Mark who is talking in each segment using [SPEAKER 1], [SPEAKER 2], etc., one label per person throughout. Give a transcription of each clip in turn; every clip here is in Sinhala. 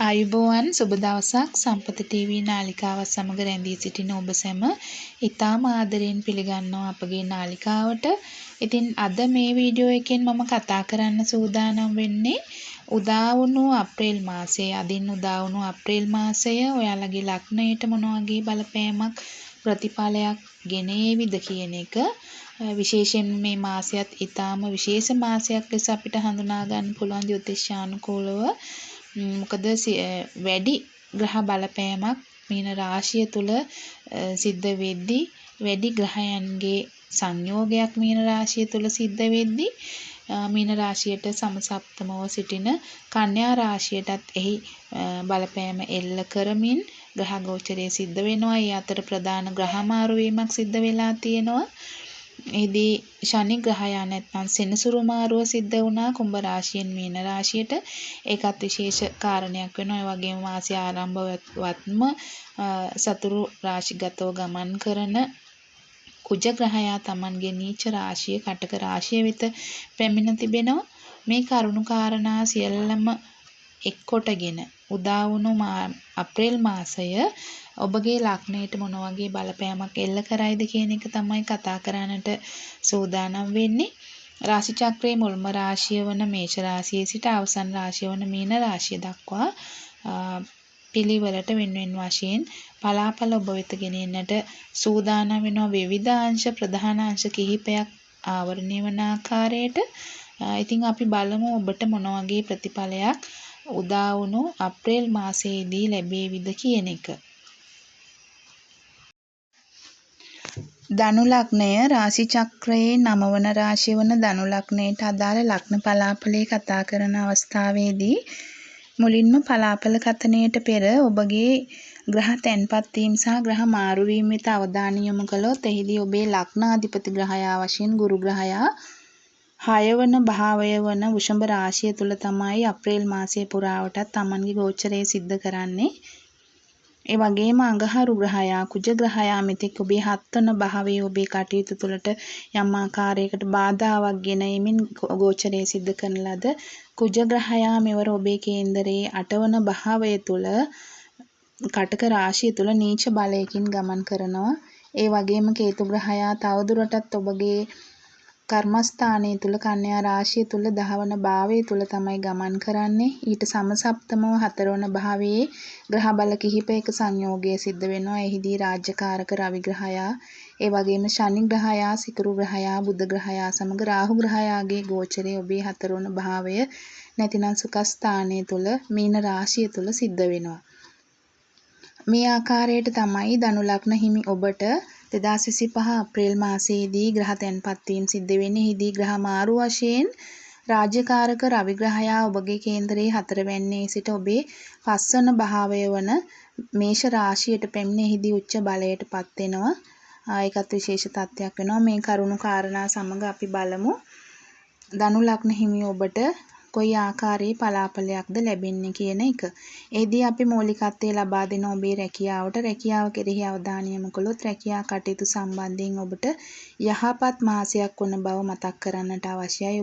[SPEAKER 1] ආයුබෝවන් සුබ දවසක් සම්පත ටීවී නාලිකාව සමග රැඳී සිටින ඔබ සැම ඉතාම ආදරයෙන් පිළිගන්නවා අපගේ නාලිකාවට. ඉතින් අද මේ වීඩියෝ එකෙන් මම කතා කරන්න සූදානම් වෙන්නේ උදා වුණු අප්‍රේල් මාසයේ අදින් උදා වුණු අප්‍රේල් මාසය ඔයාලගේ ලග්නයට මොන වගේ බලපෑමක් ප්‍රතිඵලයක් ගෙනේවිද කියන එක. විශේෂයෙන් මේ මාසයත් ඊටාම විශේෂ මාසයක් ලෙස අපිට හඳුනා ගන්න පුළුවන් ජ්‍යොතිෂානුකූලව. මොකද වැඩි ග්‍රහ බලපෑමක් මීන රාශිය තුල සිද්ධ වෙද්දී වැඩි ග්‍රහයන්ගේ සංයෝගයක් මීන රාශිය තුල සිද්ධ වෙද්දී මීන රාශියට සමසප්තමව සිටින කන්‍යා රාශියටත් එහි බලපෑම එල්ල කරමින් ග්‍රහ ගෝචරය සිද්ධ වෙනවා. ඒ අතර ප්‍රධාන ග්‍රහ මාරු වීමක් සිද්ධ වෙලා තියෙනවා. එහිදී ශනි ග්‍රහයා නැත්නම් සෙනසුරු මාරුව සිද්ධ වුණා කුම්භ රාශියෙන් මීන රාශියට. ඒකත් විශේෂ කාරණයක් වෙනවා. ඒ වගේම මාසය ආරම්භවත්ම සතුරු රාශිගතව ගමන් කරන කුජ ග්‍රහයා Tamanගේ නීච රාශිය කටක රාශිය වෙත පැමිණ තිබෙනවා. මේ කරුණු කාරණා සියල්ලම එක්කොටගෙන උදා වුණු අප්‍රේල් මාසය ඔබගේ ලග්නයට මොන වගේ බලපෑමක් එල්ල කරයිද කියන එක තමයි කතා කරන්නට සූදානම් වෙන්නේ. රාශි චක්‍රයේ මුල්ම රාශිය වන මේෂ රාශියේ සිට අවසන් රාශිය වන මීන රාශිය දක්වා පිළිවෙලට වෙන වශයෙන් පලාපල ඔබ වෙත ගෙනෙන්නට සූදානම් වෙනවා. විවිධ අංශ ප්‍රධාන අංශ කිහිපයක් ආවරණය වන ආකාරයට. ඉතින් අපි බලමු ඔබට මොන වගේ ප්‍රතිඵලයක් උදා වුණු අප්‍රේල් මාසයේදී ලැබෙවිද කියන එක. ධනු ලග්නය රාශි චක්‍රයේ 9 වන රාශිය වන ධනු ලග්නයට අදාළ ලග්න පලාපලේ කතා කරන අවස්ථාවේදී මුලින්ම පලාපල කතනයට පෙර ඔබගේ ග්‍රහ තැන්පත් වීම සහ ග්‍රහ මාරු වීම වෙත අවධානය යොමු කළොත් එහිදී ඔබේ ලග්නාධිපති ග්‍රහයා වශයෙන් ගුරු ග්‍රහයා 6 වන භාවය වන වෘෂභ රාශිය තුල තමයි අප්‍රේල් මාසයේ පුරාවටත් Tamanගේ ගෝචරය සිද්ධ කරන්නේ. ඒ වගේම අඟහරු ග්‍රහයා කුජ ග්‍රහයා මෙතෙක් ඔබේ 7 වන භාවයේ ඔබේ කටයුතු තුළට යම් ආකාරයකට බාධාවක් ගෙන එමින් ගෝචරය සිද්ධ කරන ලද කුජ ග්‍රහයා මෙවර ඔබේ කේන්දරයේ 8 වන භාවය තුළ කටක රාශිය තුළ නීච බලයකින් ගමන් කරනවා. ඒ වගේම කේතු ග්‍රහයා තවදුරටත් ඔබගේ කර්මස්ථානයේ තුල කන්‍යා රාශිය තුල 10 වන භාවයේ තුල තමයි ගමන් කරන්නේ. ඊට සමසප්තමව 4 වන භාවයේ ග්‍රහ බල කිහිපයක සංයෝගය සිද්ධ වෙනවා. එහිදී රාජ්‍යකාරක රවි ග්‍රහයා, ඒ වගේම ශනි ග්‍රහයා, සිකුරු ග්‍රහයා, බුධ ග්‍රහයා සමග රාහු ග්‍රහයාගේ ගෝචරය ඔබේ 4 වන භාවය නැතිනම් සුඛස්ථානයේ තුල මීන රාශිය තුල සිද්ධ වෙනවා. මේ ආකාරයට තමයි ධනු ලග්න හිමි ඔබට 2025 අප්‍රේල් මාසයේදී ග්‍රහ තැන්පත් වීම සිද්ධ වෙන්නේ. එහිදී ග්‍රහ මාරු වශයෙන් රාජ්‍යකාරක රවි ග්‍රහයා ඔබගේ කේන්දරයේ 4 වැන්නේ සිට ඔබේ 5 වන භාවය වන මේෂ රාශියට පැමිණ එහිදී උච්ච බලයට පත් වෙනවා. ඒකත් විශේෂ තත්ත්වයක් වෙනවා. මේ කරුණු කාරණා සමග අපි බලමු ධනු ලග්න හිමි ඔබට කොයි ආකාරයේ පලාපලයක්ද ලැබෙන්නේ කියන එක. එෙහිදී අපි මූලිකත්වය ලබා දෙන ඔබේ රැකියාව කෙරෙහි අවධානය යොමු කළොත් රැකියා කටයුතු සම්බන්ධයෙන් ඔබට යහපත් මාසයක් වන බව මතක් කරන්නට අවශ්‍යයි.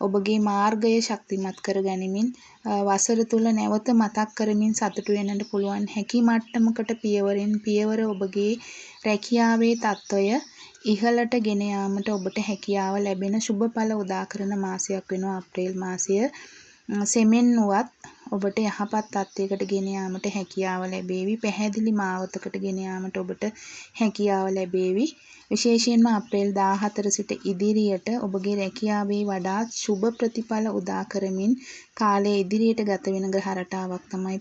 [SPEAKER 1] ඔබගේ මාර්ගය ශක්තිමත් කර ගනිමින් වසර තුල නැවත මතක් කරමින් සතුටු වෙන්නට පුළුවන් හැකි මට්ටමකට පියවරෙන් පියවර ඔබගේ රැකියාවේ තත්ත්වය ඉහළට ගෙන යාමට ඔබට හැකියාව ලැබෙන සුබඵල උදා කරන මාසයක් වෙනවා අප්‍රේල් මාසය. සෙමෙන් නුවත් ඔබට යහපත් තත්ත්වයකට ගෙන යාමට හැකියාව ලැබේවි. පැහැදිලි මාවතකට ගෙන යාමට ඔබට හැකියාව ලැබේවි. විශේෂයෙන්ම අප්‍රේල් 14 සිට ඉදිරියට ඔබගේ රැකියාවේ වඩාත් සුබ ප්‍රතිඵල උදා කරමින් කාලය ඉදිරියට ගත වෙන ග්‍රහ රටාවක් තමයි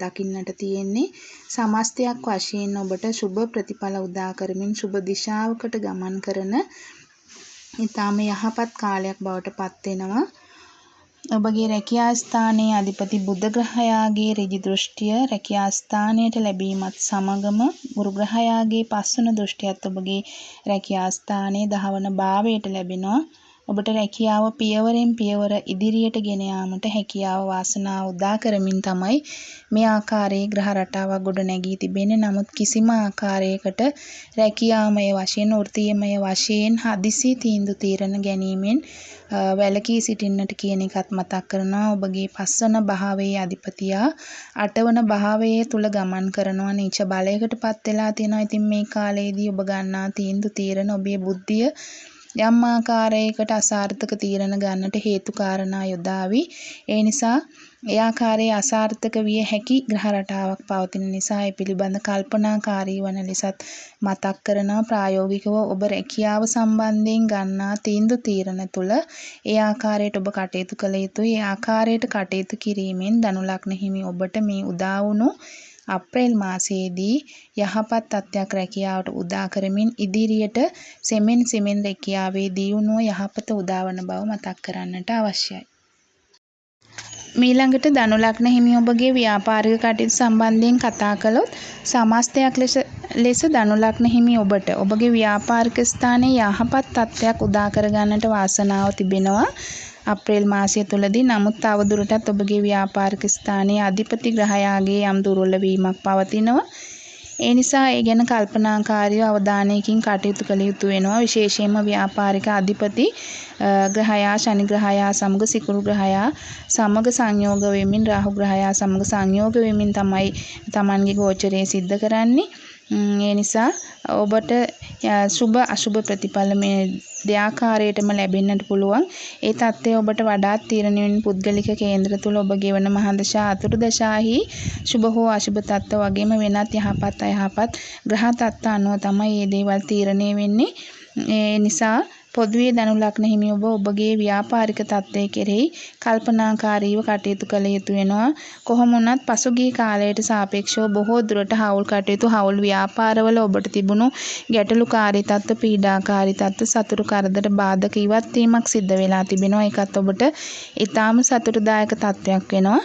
[SPEAKER 1] දකින්නට තියෙන්නේ. සමස්තයක් වශයෙන් ඔබට සුබ ප්‍රතිඵල උදා කරමින් සුබ දිශාවකට ගමන් කරන ඊටාම යහපත් කාලයක් බවට පත් වෙනවා. ඔබගේ රැකියා ස්ථානයේ අධිපති බුධ ග්‍රහයාගේ ඍජු දෘෂ්ටිය රැකියා ස්ථානයට ලැබීමත් සමගම ගුරු ග්‍රහයාගේ 5 වන දෘෂ්ටියත් ඔබගේ රැකියා ස්ථානයේ 10 වන භාවයට ලැබෙනවා. ඔබට රැකියාව පියවරෙන් පියවර ඉදිරියට ගෙන යාමට හැකියාව වාසනාව උදා කරමින් තමයි මේ ආකාරයේ ග්‍රහ රටාවක් ගොඩ නැගී තිබෙන්නේ. නමුත් කිසිම ආකාරයකට රැකියාමය වශයෙන් වෘත්තීයමය වශයෙන් හදිසි තීන්දුව තීරණ ගැනීමෙන් වැළකී සිටින්නට කියන එකත් මතක් කරනවා. ඔබගේ පස්වන භාවයේ අධිපතියා අටවන භාවයේ තුල ගමන් කරනවා, නීච බලයකට පත් වෙලා තියෙනවා. ඉතින් මේ කාලයේදී ඔබ ගන්නා තීන්දුව තීරණ ඔබේ බුද්ධිය යම් ආකාරයකට අසාර්ථක තීරණ ගන්නට හේතු කාරණා යොදාවි. ඒ නිසා ඒ ආකාරයේ අසාර්ථක විය හැකි ග්‍රහ රටාවක් පවතින නිසා ඒ පිළිබඳ කල්පනාකාරී වන ලෙසත් මතක් කරනවා. ප්‍රායෝගිකව ඔබ රැකියාව සම්බන්ධයෙන් ගන්නා තීන්දුව තීරණ තුළ ඒ ආකාරයට ඔබ කටයුතු කළ යුතුයි. ඒ ආකාරයට කටයුතු කිරීමෙන් ධනු ලග්න හිමි ඔබට මේ උදා වුණු අප්‍රේල් මාසයේදී යහපත් තත්ත්වයක් රැකියාවට උදා කරමින් ඉදිරියට සෙමෙන් රැකියාවේ දියුණුව යහපත උදාවන බව මතක් කරන්නට අවශ්‍යයි. මීළඟට ධනු ලග්න හිමි ඔබගේ ව්‍යාපාරික කටයුතු සම්බන්ධයෙන් කතා කළොත් සමස්තයක් ලෙස ධනු ලග්න හිමි ඔබට ඔබගේ ව්‍යාපාරික ස්ථානයේ යහපත් තත්ත්වයක් උදා කර ගන්නට වාසනාව තිබෙනවා අප්‍රේල් මාසය තුලදී. නමුත් තවදුරටත් ඔබගේ ව්‍යාපාරික ස්ථානයේ අධිපති ග්‍රහයාගේ යම් දුර්වල වීමක් පවතිනවා. ඒ නිසා ඒ ගැන කල්පනාකාරීව අවධානයකින් කටයුතු කළ යුතු වෙනවා. විශේෂයෙන්ම ව්‍යාපාරික අධිපති ග්‍රහයා ශනි ග්‍රහයා සමග සිකුරු ග්‍රහයා සමග සංයෝග වෙමින් රාහු ග්‍රහයා සමග සංයෝග වෙමින් තමයි Tamanගේ ගෝචරය සිද්ධ කරන්නේ. ඒ නිසා ඔබට සුබ අසුබ ප්‍රතිඵල මේ දෙආකාරයටම ලැබෙන්නට පුළුවන්. ඒ தත්ත්වය ඔබට වඩාත් තීරණය වෙන පුද්ගලික කේන්ද්‍ර තුල ඔබ ගෙවන මහදශා අතුරුදශාහි සුබ හෝ අසුබ තත්ත්ව වගේම වෙනත් යහපත් අයහපත් ග්‍රහ තත්ත්ව අනුව තමයි මේ දේවල් තීරණය වෙන්නේ. ඒ නිසා පොදුවේ ධනු ලග්න හිමි ඔබගේ ව්‍යාපාරික තත්ත්වයේ කෙරෙහි කල්පනාකාරීව කටයුතු කළ යුතු වෙනවා. කොහොම වුණත් පසුගිය කාලයට සාපේක්ෂව බොහෝ දුරට හවුල් කටයුතු හවුල් ව්‍යාපාරවල ඔබට තිබුණු ගැටලුකාරී තත්ත්ව, පීඩාකාරී තත්ත්ව, සතුරු කරදර බාධක ඉවත් වීමක් සිද්ධ වෙලා තිබෙනවා. ඒකත් ඔබට ඊටාම සතුටුදායක තත්ත්වයක් වෙනවා.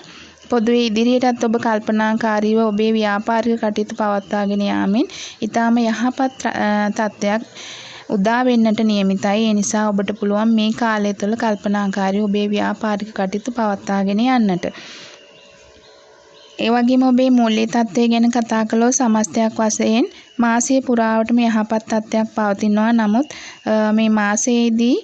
[SPEAKER 1] පොදුවේ ඉදිරියටත් ඔබ කල්පනාකාරීව ඔබේ ව්‍යාපාරික කටයුතු පවත්වාගෙන යාමෙන් ඊටාම යහපත් තත්ත්වයක් උදා වෙන්නට නියමිතයි. ඒ නිසා ඔබට පුළුවන් මේ කාලය තුළ කල්පනාකාරීව ඔබේ ව්‍යාපාරික කටයුතු පවත්වාගෙන යන්නට. ඒ වගේම ඔබේ මූල්‍ය තත්ත්වය ගැන කතා කළොත් සමස්තයක් වශයෙන් මාසය පුරාවටම යහපත් තත්ත්වයක් පවතිනවා. නමුත් මේ මාසයේදී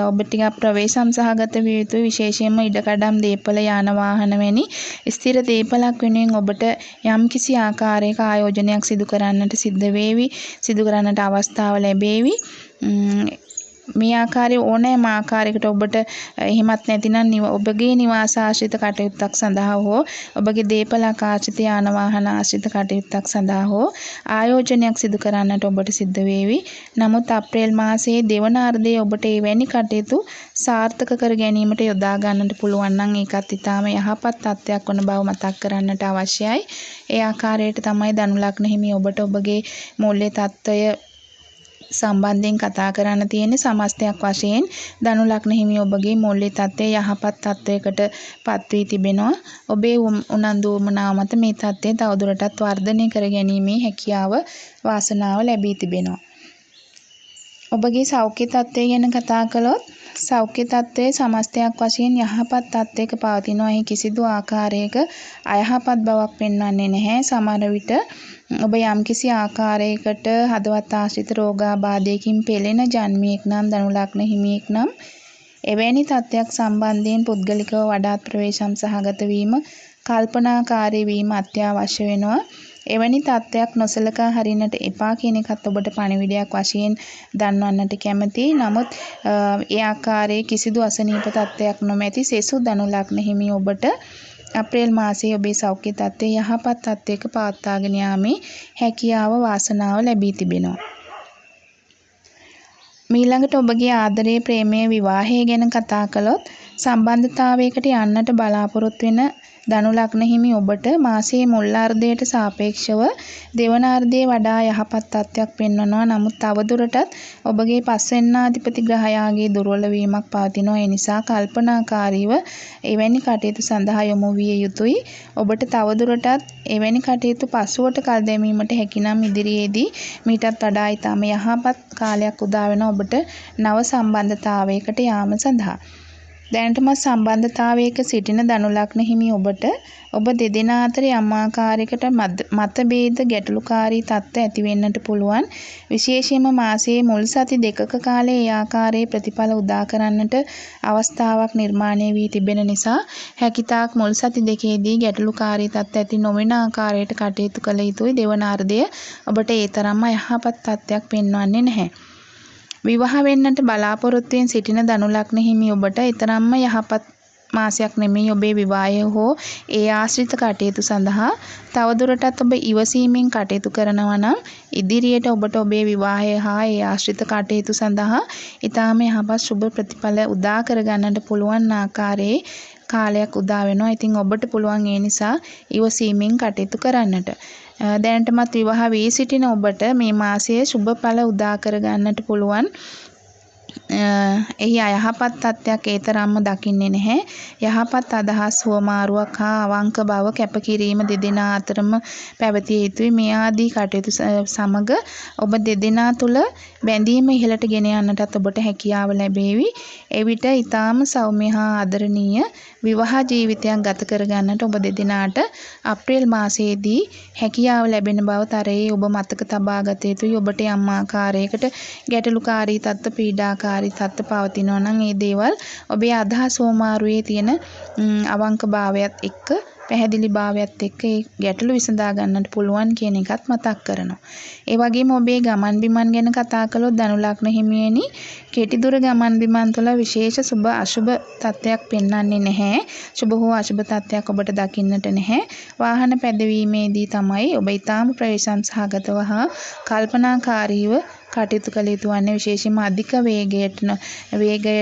[SPEAKER 1] ඔබ ටිකක් ප්‍රවේශම් සහගත විය යුතුයි. විශේෂයෙන්ම ඉඩකඩම් දේපල යාන වාහන වැනි ස්ථිර දේපලක් වෙනුවෙන් ඔබට යම්කිසි ආකාරයක ආයෝජනයක් සිදු කරන්නට සිද්ධ වේවි. සිදු කරන්නට අවස්ථාව ලැබේවි. මේ ආකාරයේ ඕනෑම ආකාරයකට ඔබට එහෙමත් නැතිනම් ඔබගේ නිවාස ආශ්‍රිත කටයුත්තක් සඳහා හෝ ඔබගේ දේපල ආශ්‍රිත යාන වාහන ආශ්‍රිත කටයුත්තක් සඳහා හෝ ආයෝජනයක් සිදු කරන්නට ඔබට සිද්ධ වේවි. නමුත් අප්‍රේල් මාසයේ දෙවන අර්ධයේ ඔබට එවැනි කටයුතු සාර්ථක කර ගැනීමට යොදා ගන්නට පුළුවන් නම් ඒකත් ඊටාම යහපත් තත්ත්වයක් වන බව මතක් කරන්නට අවශ්‍යයි. ඒ ආකාරයට තමයි ධනු ලග්න හිමි ඔබට ඔබගේ මූල්‍ය තත්ත්වය සම්බන්ධයෙන් කතා කරන්න තියෙන්නේ. සමස්තයක් වශයෙන් ධනු ලග්න හිමි ඔබගේ මූල්‍ය තත්ත්වය යහපත් තත්ත්වයකට පත් වී තිබෙනවා. ඔබේ උනන්දු වමනාව මත මේ තත්ත්වය තවදුරටත් වර්ධනය කර ගැනීමේ හැකියාව වාසනාව ලැබී තිබෙනවා. ඔබගේ සෞඛ්‍ය තත්ත්වය ගැන කතා කළොත් සෞඛ්‍ය තත්ත්වයේ සමස්තයක් වශයෙන් යහපත් තත්ත්වයක පවතිනවා. එහි කිසිදු ආකාරයක අයහපත් බවක් පෙන්වන්නේ නැහැ. සමහර විට ඔබ යම්කිසි ආකාරයකට හදවත් ආශ්‍රිත රෝගාබාධයකින් පෙළෙන ජන්මියෙක් නම් ධනු ලග්න හිමියෙක් නම් එවැනි තත්ත්වයක් සම්බන්ධයෙන් පුද්ගලිකව වඩාත් ප්‍රවේශම් සහගත වීම, කල්පනාකාරී වීම අත්‍යවශ්‍ය වෙනවා. එවැනි තත්ත්වයක් නොසලකා හරින්නට එපා කියන එකත් ඔබට පණිවිඩයක් වශයෙන් දන්වන්නට කැමතියි. නමුත් ඒ ආකාරයේ කිසිදු අසනීප තත්ත්වයක් නොමැති සෙසු ධනු ලග්න හිමි ඔබට අප්‍රේල් මාසයේ ඔබේ සෞඛ්‍ය තත්ත්වය යහපත් තත්ත්වයක පවත්වාගෙන යාමේ හැකියාව වාසනාව ලැබී තිබෙනවා. මීළඟට ඔබගේ ආදරයේ ප්‍රේමයේ විවාහය ගැන කතා කළොත් සම්බන්ධතාවයකට යන්නට බලාපොරොත්තු වෙන ධනු ලග්න හිමි ඔබට මාසයේ මුල් අර්ධයට සාපේක්ෂව දෙවන අර්ධයේ වඩා යහපත් තත්ත්වයක් පෙන්වනවා. නමුත් තවදුරටත් ඔබගේ පස්වෙන්නාධිපති ග්‍රහයාගේ දුර්වල වීමක් පවතිනවා. ඒ නිසා කල්පනාකාරීව එවැනි කටයුතු සඳහා යොමු විය යුතුයි. ඔබට තවදුරටත් එවැනි කටයුතු පසුවට කල් දැමීමට හැකිනම් ඉදිරියේදී මීටත් වඩා ඉතාම යහපත් කාලයක් උදා වෙනවා ඔබට නව සම්බන්ධතාවයකට යාම සඳහා. දැනටමත් සම්බන්ධතාවයක සිටින ධනු ලග්න හිමි ඔබ දෙදෙනා අතර යම් ආකාරයකට මතභේද ගැටලුකාරී තත්ත්ව ඇති වෙන්නට පුළුවන්. විශේෂයෙන්ම මාසයේ මුල් සති දෙකක කාලයේ ඒ ආකාරයේ ප්‍රතිඵල උදා කරන්නට අවස්ථාවක් නිර්මාණය වී තිබෙන නිසා හැකිතාක් මුල් සති දෙකේදී ගැටලුකාරී තත්ත්ව ඇති නොවන ආකාරයට කටයුතු කළ යුතුයි. දෙවන අර්ධය ඔබට ඒ තරම්ම යහපත් තත්ත්වයක් පෙන්වන්නේ නැහැ. විවාහ වෙන්නට බලාපොරොත්තුවෙන් සිටින ධනු ලග්න හිමි ඔබට ඊතරම්ම යහපත් මාසයක් නෙමෙයි ඔබේ විවාහය හෝ ඒ ආශ්‍රිත කටයුතු සඳහා. තවදුරටත් ඔබ ඉවසීමෙන් කටයුතු කරනවා නම් ඉදිරියට ඔබට ඔබේ විවාහය හා ඒ ආශ්‍රිත කටයුතු සඳහා ඊටාම යහපත් සුබ ප්‍රතිඵල උදා කරගන්නට පුළුවන් ආකාරයේ කාලයක් උදා වෙනවා. ඉතින් ඔබට පුළුවන් ඒ නිසා ඉවසීමෙන් කටයුතු කරන්නට. දැනටමත් විවාහ වී සිටින ඔබට මේ මාසයේ සුබ ඵල උදා කරගන්නට පුළුවන්. එහි අයහපත් තත්ත්වයක් ඒ තරම්ම දකින්නේ නැහැ. යහපත් අදහස් හුවමාරුවක් හා අවංක බව කැපකිරීම දෙදෙනා අතරම පැවතිය යුතුයි. මේ ආදී කටයුතු සමග ඔබ දෙදෙනා තුළ බැඳීම ඉහළට ගෙන යන්නටත් ඔබට හැකියාව ලැබේවි. එවිට ඊටාම සෞම්‍ය හා ආදරණීය විවාහ ජීවිතයක් ගත කරගන්නට ඔබ දෙදෙනාට අප්‍රේල් මාසයේදී හැකියාව ලැබෙන බව තරයේ ඔබ මතක තබා ගත යුතුයි. ඔබට යම් ආකාරයකට ගැටලුකාරී තත්ත්ව පීඩාකාරී තත්ත්ව පවතිනවා නම් ඒ දේවල් ඔබේ අදහස් හෝමාරුවේ තියෙන අවංකභාවයත් එක්ක පැහැදිලි භාවයත් එක්ක ඒ ගැටලු විසඳා ගන්නට පුළුවන් කියන එකත් මතක් කරනවා. ඒ වගේම ඔබේ ගමන් බිමන් ගැන කතා කළොත් ධනු ලග්න හිමියනි කෙටි දුර ගමන් බිමන් තුළ විශේෂ සුබ අසුබ තත්ත්වයක් පෙන්වන්නේ නැහැ. සුබ හෝ අසුබ තත්ත්වයක් ඔබට දකින්නට නැහැ. වාහන පැදවීමේදී තමයි ඔබ ඊටාම ප්‍රවේශම් සහගතව හා කල්පනාකාරීව කටයුතු කළ යුතු වන්නේ. විශේෂයෙන්ම අධික වේගය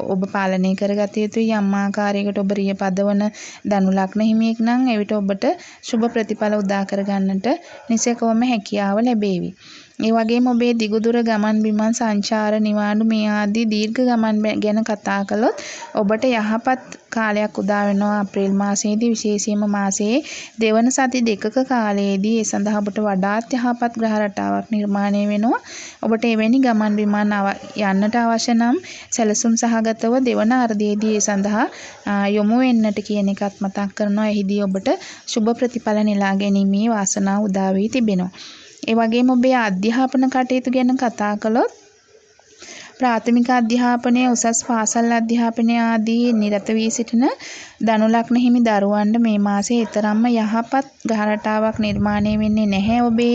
[SPEAKER 1] ඔබ පාලනය කරගත යුතුයි. යම් ආකාරයකට ඔබ රිය පදවන ධනු ලග්න හිමියෙක් නම් එවිට ඔබට සුබ ප්‍රතිඵල උදා කරගන්නට නිසැකවම හැකියාව ලැබේවි. ඒ වගේම ඔබේ දිගුදුර ගමන් බිමන් සංචාර නිවාඩු මේ ආදී දීර්ඝ ගමන් ගැන කතා කළොත් ඔබට යහපත් කාලයක් උදා වෙනවා අප්‍රේල් මාසයේදී. විශේෂයෙන්ම මාසයේ දෙවන සති දෙකක කාලයේදී ඒ සඳහා ඔබට වඩාත් යහපත් ග්‍රහ රටාවක් නිර්මාණය වෙනවා. ඔබට එවැනි ගමන් බිමන් යන්නට අවශ්‍ය නම් සැලසුම් සහගතව දෙවන අර්ධයේදී ඒ සඳහා යොමු වෙන්නට කියන එකත් මතක් කරනවා. එහිදී ඔබට සුබ ප්‍රතිඵල නෙලා ගැනීමේ වාසනාව උදා වී තිබෙනවා. ඒ වගේම ඔබේ අධ්‍යාපන කටයුතු ගැන කතා කළොත් ප්‍රාථමික අධ්‍යාපනය උසස් පාසල් අධ්‍යාපනය ආදී නිරත වී සිටින ධනු ලග්න හිමි දරුවන්ට මේ මාසයේ ඊතරම්ම යහපත් ග්‍රහ රටාවක් නිර්මාණය වෙන්නේ නැහැ ඔබේ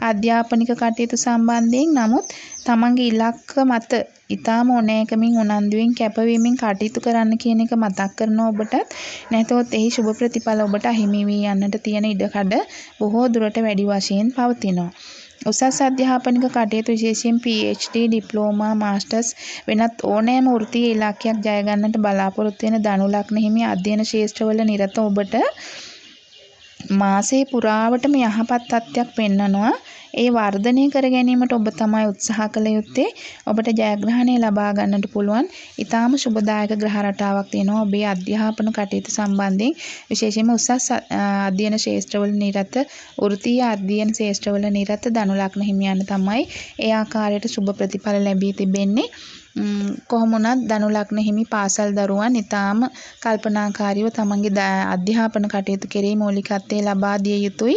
[SPEAKER 1] අධ්‍යාපනික කටයුතු සම්බන්ධයෙන්. නමුත් තමන්ගේ ඉලක්ක මත ඊටාම ඕනෑකමින් උනන්දුවෙන් කැපවීමෙන් කටයුතු කරන්න කියන එක මතක් කරනවා ඔබටත්. නැතොත් එහි සුබ ප්‍රතිඵල ඔබට අහිමි වී යන්නට තියෙන ඉඩකඩ බොහෝ දුරට වැඩි වශයෙන් පවතිනවා. උසස් අධ්‍යාපනික කටයුතු විශේෂයෙන් PhD, ඩිප්ලෝමා, මාස්ටර්ස් වෙනත් ඕනෑම වෘත්තීය ඉලක්කයක් ජය ගන්නට බලාපොරොත්තු වෙන ධනු ලග්න හිමි අධ්‍යයන ක්ෂේත්‍රවල නිරත ඔබට මාසයේ පුරාවටම යහපත් තත්ත්වයක් පෙන්වනවා. ඒ වර්ධනය කර ගැනීමට ඔබ තමයි උත්සාහ කළ යුත්තේ. ඔබට ජයග්‍රහණය ලබා ගන්නට පුළුවන් ඊටාම සුබදායක ග්‍රහ රටාවක් තියෙනවා ඔබේ අධ්‍යාපන කටයුතු සම්බන්ධයෙන්. විශේෂයෙන්ම උසස් අධ්‍යයන ක්ෂේත්‍රවල නිරත වෘත්තීය අධ්‍යයන ක්ෂේත්‍රවල නිරත ධනු ලග්න හිමියන් තමයි ඒ ආකාරයට සුබ ප්‍රතිඵල ලැබී තිබෙන්නේ. කොහොම වුණත් ධනු ලග්න හිමි පාසල් දරුවන් ඊටාම කල්පනාකාරීව තමන්ගේ අධ්‍යාපන කටයුතු කෙරෙහි මූලිකත්වය ලබා දිය යුතුයි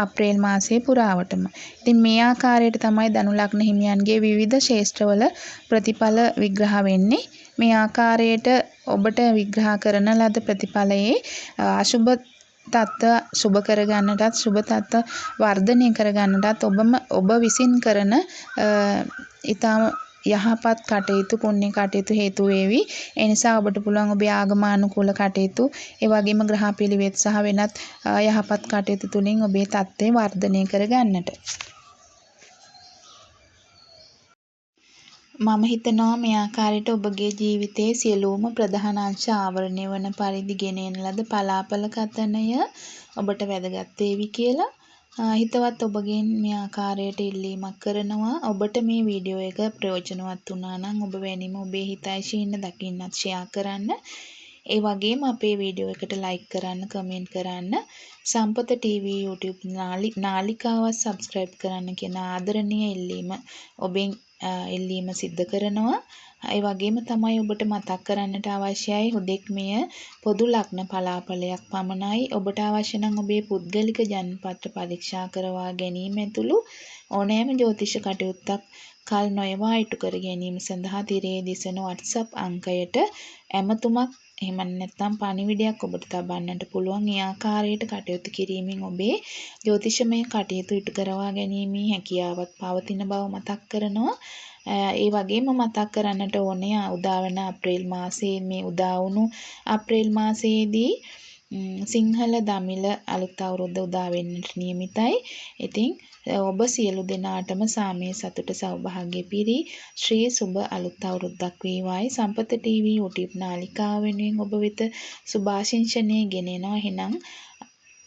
[SPEAKER 1] අප්‍රේල් මාසයේ පුරාවටම. ඉතින් මේ ආකාරයට තමයි ධනු ලග්න හිමියන්ගේ විවිධ ක්ෂේත්‍රවල ප්‍රතිඵල විග්‍රහ වෙන්නේ. මේ ආකාරයට ඔබට විග්‍රහ කරන ලද ප්‍රතිඵලයේ අසුබ තත්ත්ව සුබ කරගන්නටත් සුබ තත්ත්ව වර්ධනය කරගන්නටත් ඔබ විසින් කරන ඊටාම යහපත් කටයුතු පුණ්‍ය කටයුතු හේතු වේවි. ඒ නිසා ඔබට පුළුවන් ඔබේ ආගමානුකූල කටයුතු ඒ වගේම ග්‍රහ පිළිවෙත් සහ වෙනත් යහපත් කටයුතු තුලින් ඔබේ තත්ත්වය වර්ධනය කර ගන්නට. මම හිතනවා මේ ආකාරයට ඔබගේ ජීවිතයේ සියලුම ප්‍රධාන අංශ ආවරණය වන පරිදි ගෙනෙන ලද පලාපල කතනය ඔබට වැදගත් වේවි කියලා. හිතවත් ඔබගෙන් මේ ආකාරයට ඉල්ලීමක් කරනවා. ඔබට මේ වීඩියෝ එක ප්‍රයෝජනවත් වුණා නම් ඔබ වෙනිම ඔබේ හිතයිශීන්න දකින්නත් ෂෙයා කරන්න. ඒ වගේම අපේ වීඩියෝ එකට ලයික් කරන්න, කමෙන්ට් කරන්න, සම්පත TV YouTube නාලිකාවත් සබ්ස්ක්‍රයිබ් කරන්න කියන ආදරණීය ඉල්ලීම ඔබෙන් ඉල්ලීම සිද්ධ කරනවා. ඒ වගේම තමයි ඔබට මතක් කරන්නට අවශ්‍යයි හුදෙක් මෙය පොදු ලග්න පලාපලයක් පමණයි. ඔබට අවශ්‍ය නම් ඔබේ පුද්ගලික ජන්මපත්‍ර පරීක්ෂා කරවා ගැනීම ඇතුළු ඕනෑම ජ්‍යොතිෂ කටයුත්තක් කල් නොයවා ඉටු කර ගැනීම සඳහා තිරයේ දිසන WhatsApp අංකයට ඇමතුමක් එහෙම නැත්නම් පණිවිඩයක් ඔබට තබන්නට පුළුවන්. මේ ආකාරයට කටයුතු කිරීමෙන් ඔබේ ජ්‍යොතිෂමය කටයුතු ඉටු කරවා ගැනීමේ හැකියාවක් පවතින බව මතක් කරනවා. ඒ වගේම මතක් කරන්නට ඕනේ උදාවන අප්‍රේල් මාසයේ මේ උදා වුණු අප්‍රේල් මාසයේදී සිංහල දමිළ අලුත් අවුරුද්ද උදා වෙන්නට නියමිතයි. ඉතින් ඔබ සියලු දෙනාටම සාමය සතුට සෞභාග්‍ය පිරි ශ්‍රී සුබ අලුත් අවුරුද්දක් වේවායි සම්පත TV YouTube නාලිකාව වෙනුවෙන් ඔබ වෙත සුභාශිංසනය ගෙනෙනවා. එහෙනම්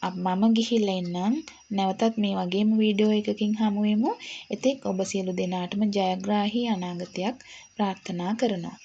[SPEAKER 1] මම ගිහිල්ලා එන්නම්. නැවතත් මේ වගේම වීඩියෝ එකකින් හමු වෙමු. එතෙක් ඔබ සියලු දෙනාටම ජයග්‍රාහී අනාගතයක් ප්‍රාර්ථනා කරනවා.